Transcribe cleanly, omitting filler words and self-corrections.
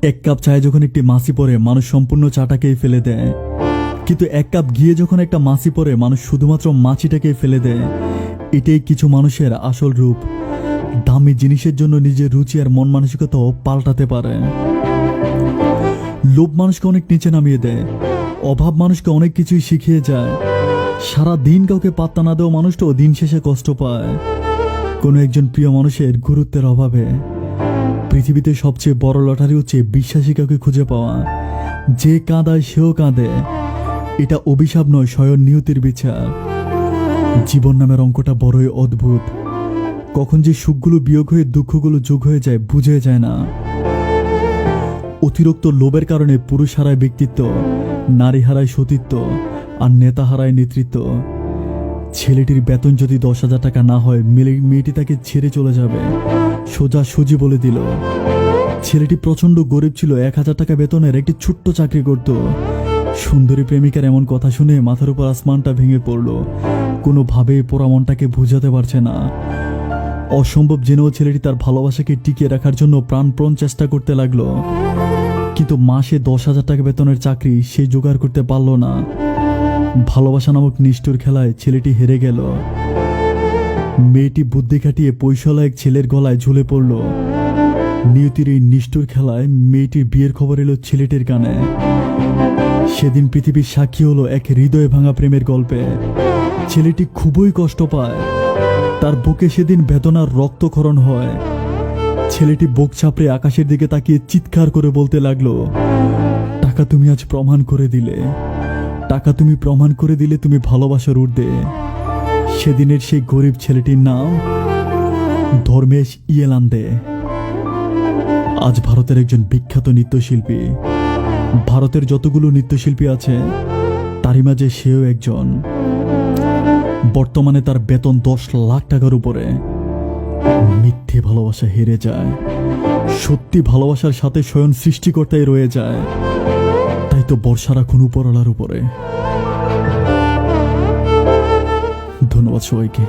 এক কাপ চায়ে যখন একটি মাছি পড়ে মানুষ সম্পূর্ণ চাটাকেই ফেলে দেয়, কিন্তু এক কাপ ঘিয়ে যখন একটা মাছি পড়ে মানুষ শুধুমাত্র মাছিটাকেই ফেলে দেয়। এটাই কিছু মানুষের আসল রূপ। দামি জিনিসের জন্য নিজের রুচি আর মন মানসিকতাও পাল্টাতে পারে। লোভ মানুষকে অনেক নিচে নামিয়ে দেয়, অভাব মানুষকে অনেক কিছুই শিখিয়ে যায়। সারা দিন কাউকে পাত্তা না দেওয়া মানুষটাও দিন শেষে কষ্ট পায় কোনো একজন প্রিয় মানুষের গুরুত্বের অভাবে। পৃথিবীতে সবচেয়ে বড় লটারি হচ্ছে বিশ্বাসী কাউকে খুঁজে পাওয়া, যে কাঁদায় সেও কাঁদে। এটা অভিশাপ নয়, স্বয়ং নিয়তির বিচার। জীবন নামের অঙ্কটা বড়ই অদ্ভুত। কখন যে সুখগুলো বিয়োগ হয়ে দুঃখগুলো যোগ হয়ে যায় বুঝে যায় না। অতিরিক্ত লোভের কারণে পুরুষ হারায় ব্যক্তিত্ব, নারী হারায় সতীত্ব, আর নেতা হারায় নেতৃত্ব। ছেলেটির বেতন যদি 10,000 টাকা না হয়, মেয়েটি তাকে ছেড়ে চলে যাবে, সোজা সুজি বলে দিল। ছেলেটি প্রচন্ড গরিব ছিল, 1,000 টাকা বেতনের একটি ছোট্ট চাকরি করত। সুন্দরী প্রেমিকার এমন কথা শুনে মাথার উপর আসমানটা ভেঙে পড়ল। কোনোভাবেই পোড়া মনটাকে বুঝাতে পারছে না। অসম্ভব জেনেও ছেলেটি তার ভালোবাসাকে টিকিয়ে রাখার জন্য প্রাণপণ চেষ্টা করতে লাগলো, কিন্তু মাসে 10,000 টাকা বেতনের চাকরি সে জোগাড় করতে পারল না। ভালোবাসা নামক নিষ্ঠুর খেলায় ছেলেটি হেরে গেল। মেয়েটি বুদ্ধি খাটিয়ে পয়সাওয়ালা এক ছেলের গলায় ঝুলে পড়ল। নিয়তির এই নিষ্ঠুর খেলায় মেয়েটির বিয়ের খবর এলো ছেলেটির কানে। সেদিন পৃথিবীর সাক্ষী হলো এক হৃদয় ভাঙা প্রেমের গল্পে। ছেলেটি খুবই কষ্ট পায়, তার বুকে সেদিন বেদনার রক্তক্ষরণ হয়। ছেলেটি বুক চাপড়ে আকাশের দিকে তাকিয়ে চিৎকার করে বলতে লাগলো, টাকা তুমি আজ প্রমাণ করে দিলে, টাকা তুমি প্রমাণ করে দিলে তুমি ভালোবাসার ঊর্ধ্বে। সেদিনের সেই গরিব ছেলেটির নাম ধর্মেশ ইয়েলান্দে। আজ ভারতের একজন বিখ্যাত নৃত্যশিল্পী। ভারতের যতগুলো নৃত্যশিল্পী আছে তারই মাঝে সেও একজন। বর্তমানে তার বেতন 10 লাখ টাকার উপরে। মিথ্যে ভালোবাসা হেরে যায়, সত্যি ভালোবাসার সাথে স্বয়ং সৃষ্টিকর্তাই রয়ে যায়। তাই তো ভরসা রাখুন উপরওয়ালার উপরে। ধন্যবাদ সবাইকে।